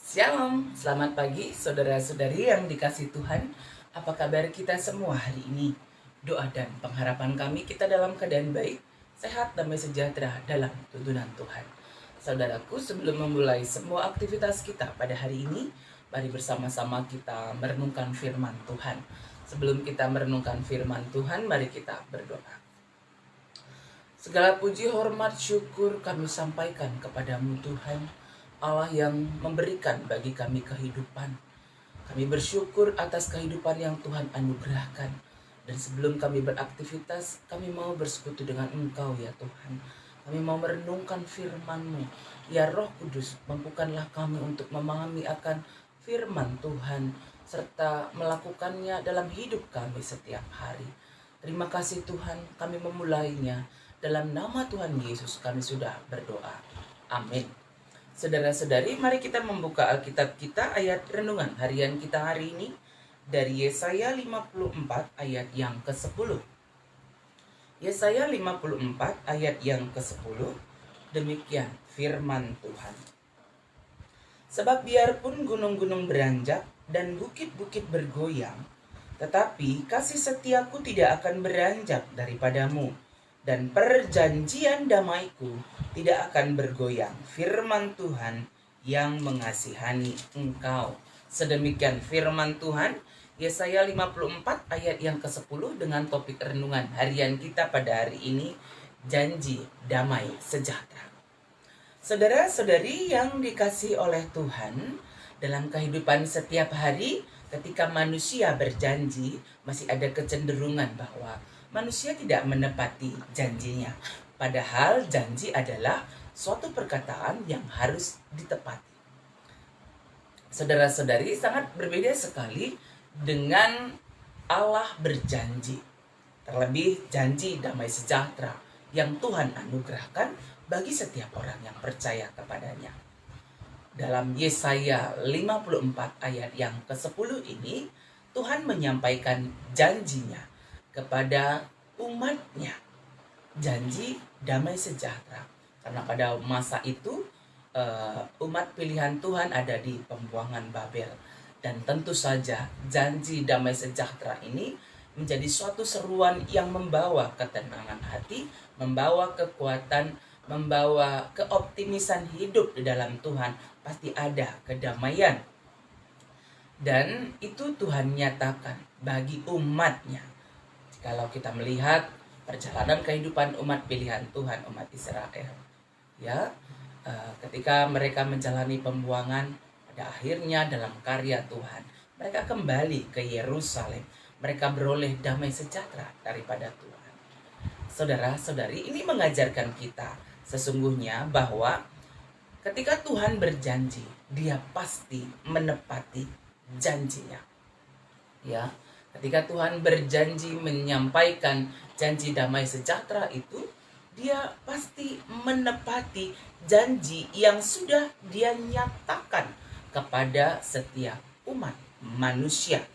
Shalom, selamat pagi saudara-saudari yang dikasihi Tuhan. Apa kabar kita semua hari ini? Doa dan pengharapan kami kita dalam keadaan baik, sehat, damai sejahtera dalam tuntunan Tuhan. Saudaraku, sebelum memulai semua aktivitas kita pada hari ini, mari bersama-sama kita merenungkan firman Tuhan. Sebelum kita merenungkan firman Tuhan, mari kita berdoa. Segala puji, hormat, syukur kami sampaikan kepadamu Tuhan, Allah yang memberikan bagi kami kehidupan. Kami bersyukur atas kehidupan yang Tuhan anugerahkan. Dan sebelum kami beraktivitas, kami mau bersekutu dengan Engkau ya Tuhan. Kami mau merenungkan firman-Mu. Ya Roh Kudus, mampukanlah kami untuk memahami akan firman Tuhan, serta melakukannya dalam hidup kami setiap hari. Terima kasih Tuhan, kami memulainya. Dalam nama Tuhan Yesus kami sudah berdoa. Amin. Saudara-saudari, mari kita membuka Alkitab kita, ayat renungan harian kita hari ini dari Yesaya 54 ayat yang ke-10. Yesaya 54 ayat yang ke-10, demikian firman Tuhan. Sebab biarpun gunung-gunung beranjak dan bukit-bukit bergoyang, tetapi kasih setiaku tidak akan beranjak daripadamu, dan perjanjian damaiku tidak akan bergoyang, firman Tuhan yang mengasihani engkau. Sedemikian firman Tuhan, Yesaya 54 ayat yang ke-10 dengan topik renungan harian kita pada hari ini, janji damai sejahtera. Saudara-saudari yang dikasihi oleh Tuhan, dalam kehidupan setiap hari ketika manusia berjanji, masih ada kecenderungan bahwa manusia tidak menepati janjinya. Padahal janji adalah suatu perkataan yang harus ditepati. Saudara-saudari, sangat berbeda sekali dengan Allah berjanji. Terlebih janji damai sejahtera yang Tuhan anugerahkan bagi setiap orang yang percaya kepadanya. Dalam Yesaya 54 ayat yang ke-10 ini, Tuhan menyampaikan janjinya kepada umatnya, janji damai sejahtera. Karena pada masa itu umat pilihan Tuhan ada di pembuangan Babel. Dan tentu saja janji damai sejahtera ini menjadi suatu seruan yang membawa ketenangan hati, membawa kekuatan, membawa keoptimisan hidup di dalam Tuhan. Pasti ada kedamaian. Dan itu Tuhan nyatakan bagi umatnya. Kalau kita melihat perjalanan kehidupan umat pilihan Tuhan, umat Israel, ya, ketika mereka menjalani pembuangan, pada akhirnya dalam karya Tuhan, mereka kembali ke Yerusalem. Mereka beroleh damai sejahtera daripada Tuhan. Saudara-saudari, ini mengajarkan kita sesungguhnya bahwa ketika Tuhan berjanji, Dia pasti menepati janjinya. Ya. Ketika Tuhan berjanji menyampaikan janji damai sejahtera itu, Dia pasti menepati janji yang sudah Dia nyatakan kepada setiap umat manusia.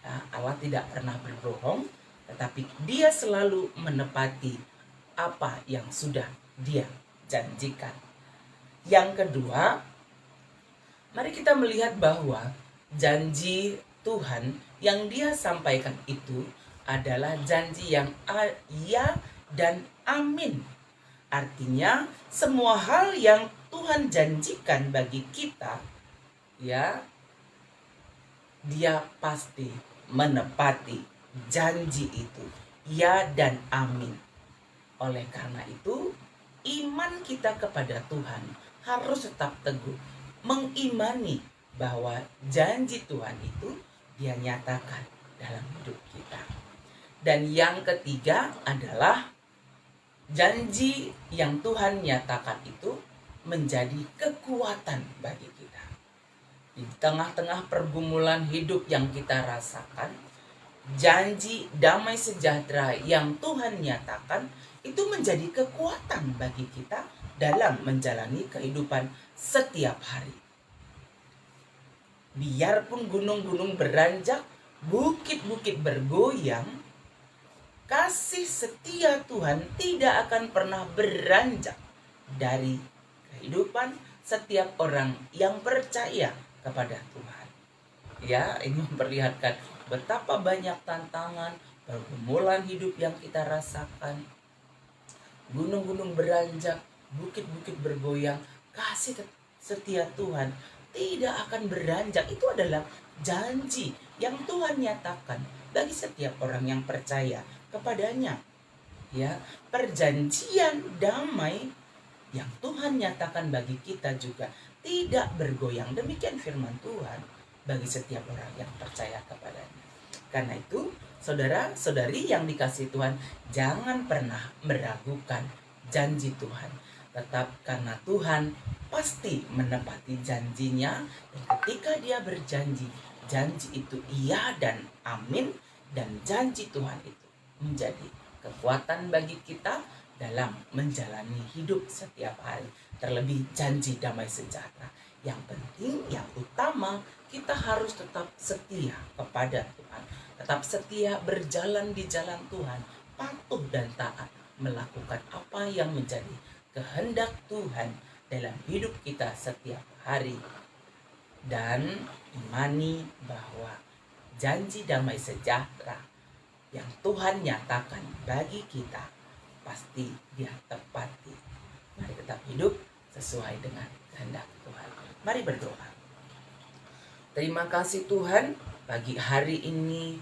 Nah, Allah tidak pernah berbohong, tetapi Dia selalu menepati apa yang sudah Dia janjikan. Yang kedua, mari kita melihat bahwa janji Tuhan yang Dia sampaikan itu adalah janji yang ya dan amin. Artinya semua hal yang Tuhan janjikan bagi kita, ya, Dia pasti menepati janji itu, ya dan amin. Oleh karena itu, iman kita kepada Tuhan harus tetap teguh, mengimani bahwa janji Tuhan itu Dia nyatakan dalam hidup kita. Dan yang ketiga adalah janji yang Tuhan nyatakan itu menjadi kekuatan bagi kita. Di tengah-tengah pergumulan hidup yang kita rasakan, janji damai sejahtera yang Tuhan nyatakan itu menjadi kekuatan bagi kita dalam menjalani kehidupan setiap hari. Biarpun gunung-gunung beranjak, bukit-bukit bergoyang, kasih setia Tuhan tidak akan pernah beranjak dari kehidupan setiap orang yang percaya kepada Tuhan. Ya, ini memperlihatkan betapa banyak tantangan, pergumulan hidup yang kita rasakan. Gunung-gunung beranjak, bukit-bukit bergoyang, kasih setia Tuhan tidak akan beranjak. Itu adalah janji yang Tuhan nyatakan bagi setiap orang yang percaya kepadanya. Ya, perjanjian damai yang Tuhan nyatakan bagi kita juga tidak bergoyang. Demikian firman Tuhan bagi setiap orang yang percaya kepadanya. Karena itu, saudara-saudari yang dikasihi Tuhan, jangan pernah meragukan janji Tuhan. Tetap karena Tuhan pasti menepati janjinya. Dan ketika dia berjanji, janji itu iya dan amin. Dan janji Tuhan itu menjadi kekuatan bagi kita dalam menjalani hidup setiap hari. Terlebih janji damai sejahtera. Yang penting, yang utama, kita harus tetap setia kepada Tuhan. Tetap setia berjalan di jalan Tuhan. Patuh dan taat melakukan apa yang menjadi kehendak Tuhan dalam hidup kita setiap hari. Dan imani bahwa janji damai sejahtera yang Tuhan nyatakan bagi kita pasti dia tepati. Mari tetap hidup sesuai dengan kehendak Tuhan. Mari berdoa. Terima kasih Tuhan, pagi hari ini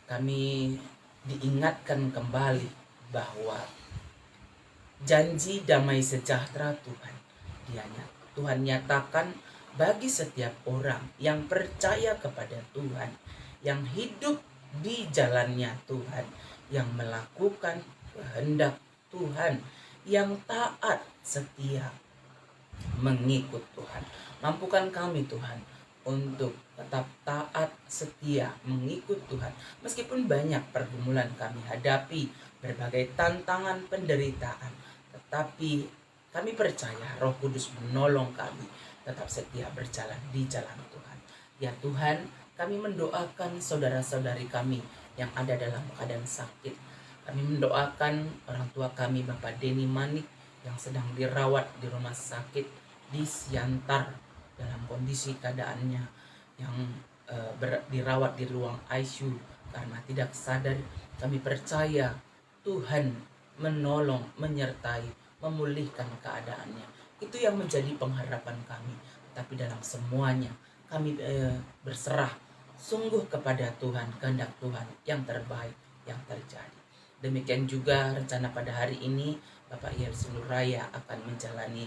kami diingatkan kembali bahwa janji damai sejahtera Tuhan nyatakan bagi setiap orang yang percaya kepada Tuhan, yang hidup di jalannya Tuhan, yang melakukan kehendak Tuhan, yang taat setia mengikut Tuhan. Mampukan kami Tuhan untuk tetap taat setia mengikut Tuhan. Meskipun banyak pergumulan kami hadapi, berbagai tantangan penderitaan, tetapi kami percaya Roh Kudus menolong kami tetap setia berjalan di jalan Tuhan. Ya Tuhan, kami mendoakan saudara-saudari kami yang ada dalam keadaan sakit. Kami mendoakan orang tua kami, Bapak Denny Manik, yang sedang dirawat di rumah sakit di Siantar dalam kondisi keadaannya yang dirawat di ruang ICU karena tidak sadar. Kami percaya Tuhan menolong, menyertai, memulihkan keadaannya. Itu yang menjadi pengharapan kami. Tapi dalam semuanya kami berserah sungguh kepada Tuhan, kehendak Tuhan yang terbaik yang terjadi. Demikian juga rencana pada hari ini Bapak Yelsi Nuraya akan menjalani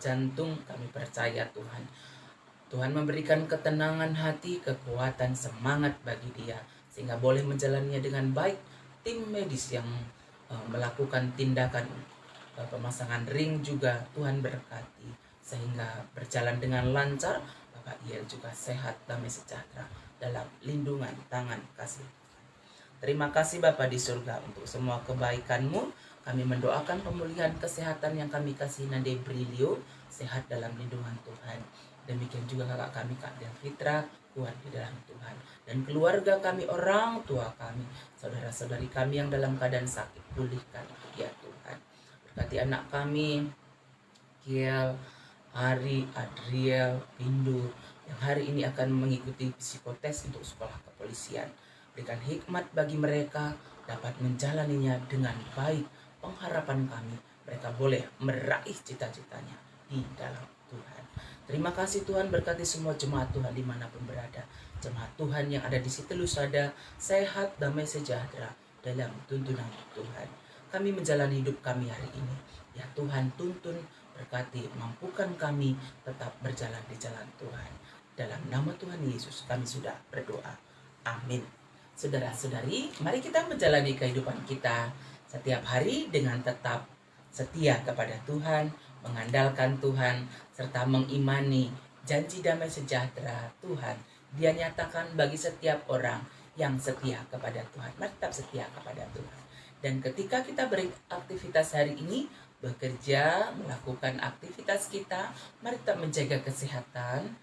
jantung. Kami percaya Tuhan memberikan ketenangan hati, kekuatan, semangat bagi dia sehingga boleh menjalaninya dengan baik. Tim medis yang melakukan tindakan pemasangan ring juga Tuhan berkati sehingga berjalan dengan lancar. Bapak Yel juga sehat, damai sejahtera dalam lindungan tangan kasih. Terima kasih Bapa di surga untuk semua kebaikan-Mu. Kami mendoakan pemulihan kesehatan yang kami kasih Nade Brilio, sehat dalam lindungan Tuhan. Demikian juga kakak kami Kak Del Fitra, kuat di dalam Tuhan. Dan keluarga kami, orang tua kami, saudara-saudari kami yang dalam keadaan sakit, pulihkan ya Tuhan. Berkati anak kami, Kiel, Ari, Adriel, Pindu, yang hari ini akan mengikuti psikotes untuk sekolah kepolisian. Berikan hikmat bagi mereka dapat menjalaninya dengan baik. Pengharapan kami, mereka boleh meraih cita-citanya di dalam Tuhan. Terima kasih Tuhan, berkati semua jemaat Tuhan dimanapun berada. Jemaat Tuhan yang ada di Siti Lusada, sehat, damai sejahtera dalam tuntunan Tuhan. Kami menjalani hidup kami hari ini. Ya Tuhan, tuntun, berkati, mampukan kami tetap berjalan di jalan Tuhan. Dalam nama Tuhan Yesus kami sudah berdoa. Amin. Saudara-saudari, mari kita menjalani kehidupan kita setiap hari dengan tetap setia kepada Tuhan, mengandalkan Tuhan, serta mengimani janji damai sejahtera Tuhan. Dia nyatakan bagi setiap orang yang setia kepada Tuhan. Mari tetap setia kepada Tuhan. Dan ketika kita beraktivitas hari ini, bekerja, melakukan aktivitas kita, mari tetap menjaga kesehatan,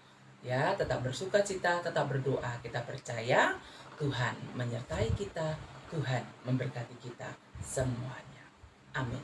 ya, tetap bersukacita, tetap berdoa. Kita percaya Tuhan menyertai kita, Tuhan memberkati kita semuanya. Amin.